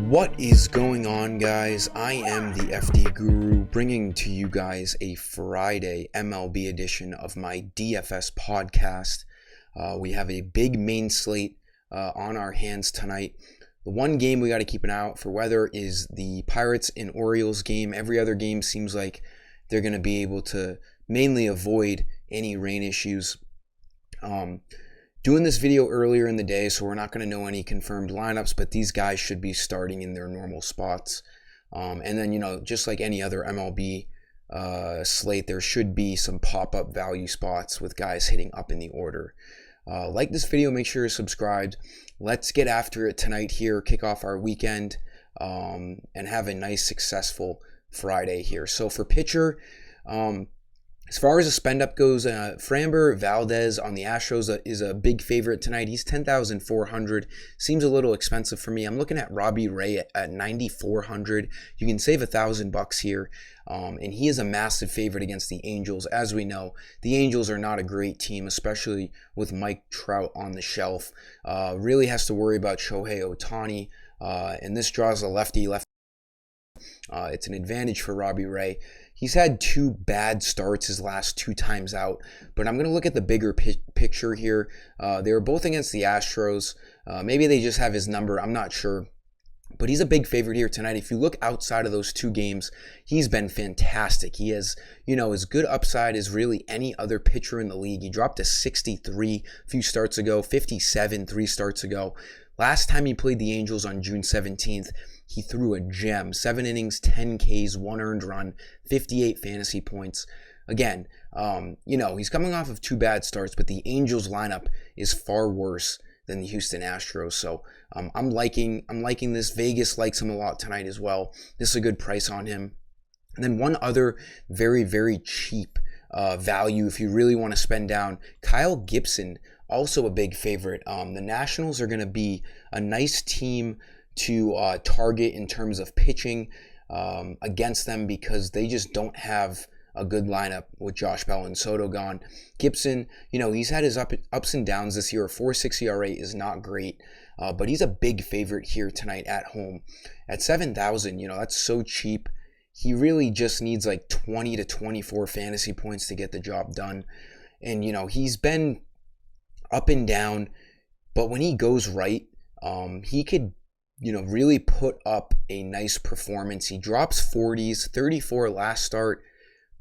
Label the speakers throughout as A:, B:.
A: What is going on, guys? I am the FD Guru, bringing to you guys a Friday MLB edition of my DFS podcast. We have a big main slate on our hands tonight. The one game we got to keep an eye out for weather is the Pirates and Orioles game. Every other game seems like they're going to be able to mainly avoid any rain issues. Doing this video earlier in the day, so we're not going to know any confirmed lineups, but these guys should be starting in their normal spots. And then, just like any other MLB slate, there should be some pop-up value spots with guys hitting up in the order. Like this video, make sure you're subscribed. Let's get after it tonight here, kick off our weekend, and have a nice, successful Friday here. So for pitcher, as far as the spend up goes, Framber Valdez on the Astros is a big favorite tonight. He's 10,400. Seems a little expensive for me. I'm looking at Robbie Ray at 9,400. You can save $1,000 here. And he is a massive favorite against the Angels. As we know, the Angels are not a great team, especially with Mike Trout on the shelf. Really has to worry about Shohei Ohtani. And this draws a lefty. It's an advantage for Robbie Ray. He's had two bad starts his last two times out, but I'm going to look at the bigger picture here. They were both against the Astros. Maybe they just have his number. I'm not sure. But he's a big favorite here tonight. If you look outside of those two games, he's been fantastic. He has, as good upside as really any other pitcher in the league. He dropped to 63 a few starts ago, 57 3 starts ago. Last time he played the Angels on June 17th, he threw a gem. 7 innings, 10 Ks, 1 earned run, 58 fantasy points. Again, he's coming off of two bad starts, but the Angels lineup is far worse than the Houston Astros. So I'm liking this. Vegas likes him a lot tonight as well. This is a good price on him. And then one other very, very cheap value if you really want to spend down, Kyle Gibson, also a big favorite. The Nationals are going to be a nice team to target in terms of pitching against them because they just don't have a good lineup with Josh Bell and Soto gone. Gibson, he's had his ups and downs this year. A 4.6 ERA is not great, but he's a big favorite here tonight at home. At 7,000, that's so cheap. He really just needs like 20 to 24 fantasy points to get the job done. And, he's been up and down, but when he goes right, he could really put up a nice performance. He drops 40s, 34 last start.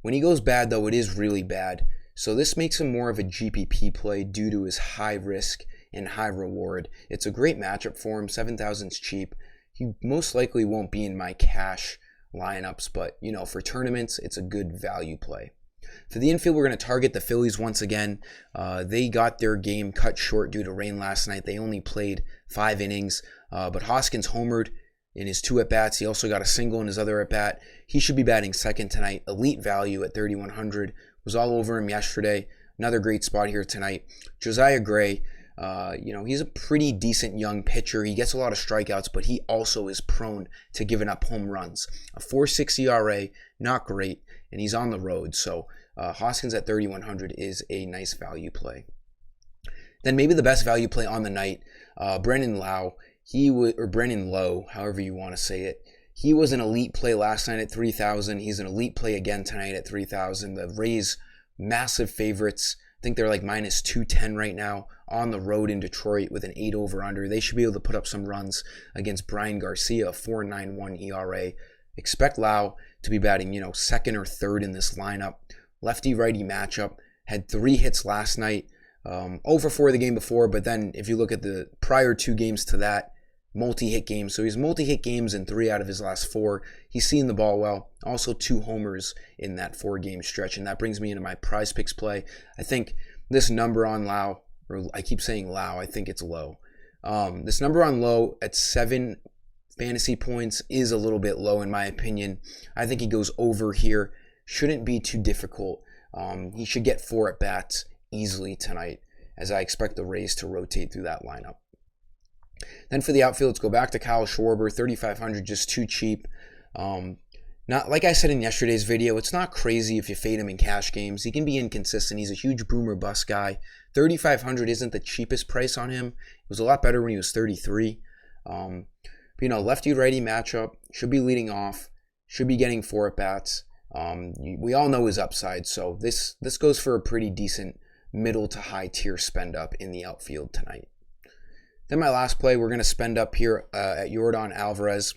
A: When he goes bad, though, it is really bad. So this makes him more of a GPP play due to his high risk and high reward. It's a great matchup for him. 7,000 is cheap. He most likely won't be in my cash lineups, but, for tournaments, it's a good value play. For the infield, we're going to target the Phillies once again. They got their game cut short due to rain last night. They only played 5 innings. But Hoskins homered in his 2 at-bats. He also got a single in his other at-bat. He should be batting second tonight. Elite value at 3,100. Was all over him yesterday. Another great spot here tonight. Josiah Gray, he's a pretty decent young pitcher. He gets a lot of strikeouts, but he also is prone to giving up home runs. A 4.6 ERA, not great, and he's on the road. So Hoskins at 3,100 is a nice value play. Then maybe the best value play on the night, Brennan Lowe, however you want to say it. He was an elite play last night at 3,000. He's an elite play again tonight at 3,000. The Rays, massive favorites. I think they're like minus 210 right now on the road in Detroit with an 8 over-under. They should be able to put up some runs against Brian Garcia, 4.91 ERA. Expect Lowe to be batting, second or third in this lineup. Lefty-righty matchup. Had 3 hits last night. 0 for 4 the game before, but then if you look at the prior 2 games to that, multi-hit games. So he's multi-hit games in 3 out of his last 4. He's seeing the ball well. Also 2 homers in that 4-game stretch. And that brings me into my prize picks play. I think this number on Lowe, or I keep saying Lowe, I think it's low. This number on Lowe at 7 fantasy points is a little bit low in my opinion. I think he goes over here. Shouldn't be too difficult. He should get 4 at-bats easily tonight, as I expect the Rays to rotate through that lineup. Then for the outfield, let's go back to Kyle Schwarber, 3,500, just too cheap. Not like I said in yesterday's video, it's not crazy if you fade him in cash games. He can be inconsistent. He's a huge boomer bust guy. 3,500 isn't the cheapest price on him. It was a lot better when he was 33. Lefty righty matchup, should be leading off, should be getting 4 at bats. We all know his upside, so this goes for a pretty decent middle to high tier spend up in the outfield tonight. Then my last play, we're going to spend up here at Eurodon Alvarez.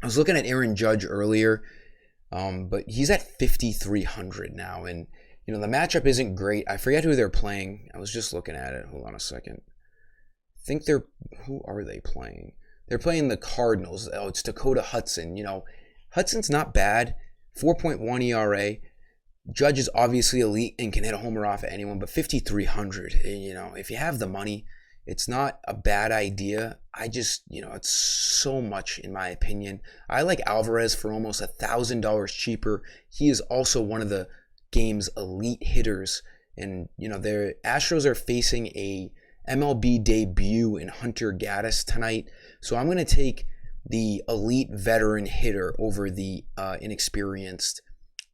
A: I was looking at Aaron Judge earlier, but he's at 5,300 now, and the matchup isn't great. I forget who they're playing. I was just looking at it. Hold on a second. I think who are they playing? They're playing the Cardinals. Oh, it's Dakota Hudson. Hudson's not bad. 4.1 ERA. Judge is obviously elite and can hit a homer off at anyone, but 5,300. If you have the money, it's not a bad idea. It's so much in my opinion. I like Alvarez for almost $1,000 cheaper. He is also one of the game's elite hitters. And, the Astros are facing a MLB debut in Hunter Gaddis tonight. So I'm going to take the elite veteran hitter over the inexperienced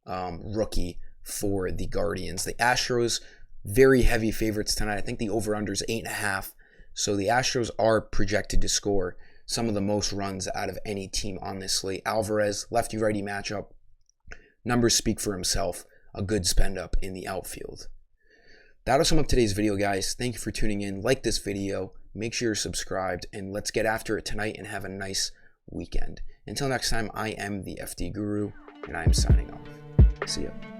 A: rookie for the Guardians. The Astros, very heavy favorites tonight. I think the over-under is 8.5. So the Astros are projected to score some of the most runs out of any team on this slate. Alvarez, lefty-righty matchup. Numbers speak for himself. A good spend up in the outfield. That'll sum up today's video, guys. Thank you for tuning in. Like this video. Make sure you're subscribed. And let's get after it tonight and have a nice weekend. Until next time, I am the FD Guru, and I am signing off. See ya.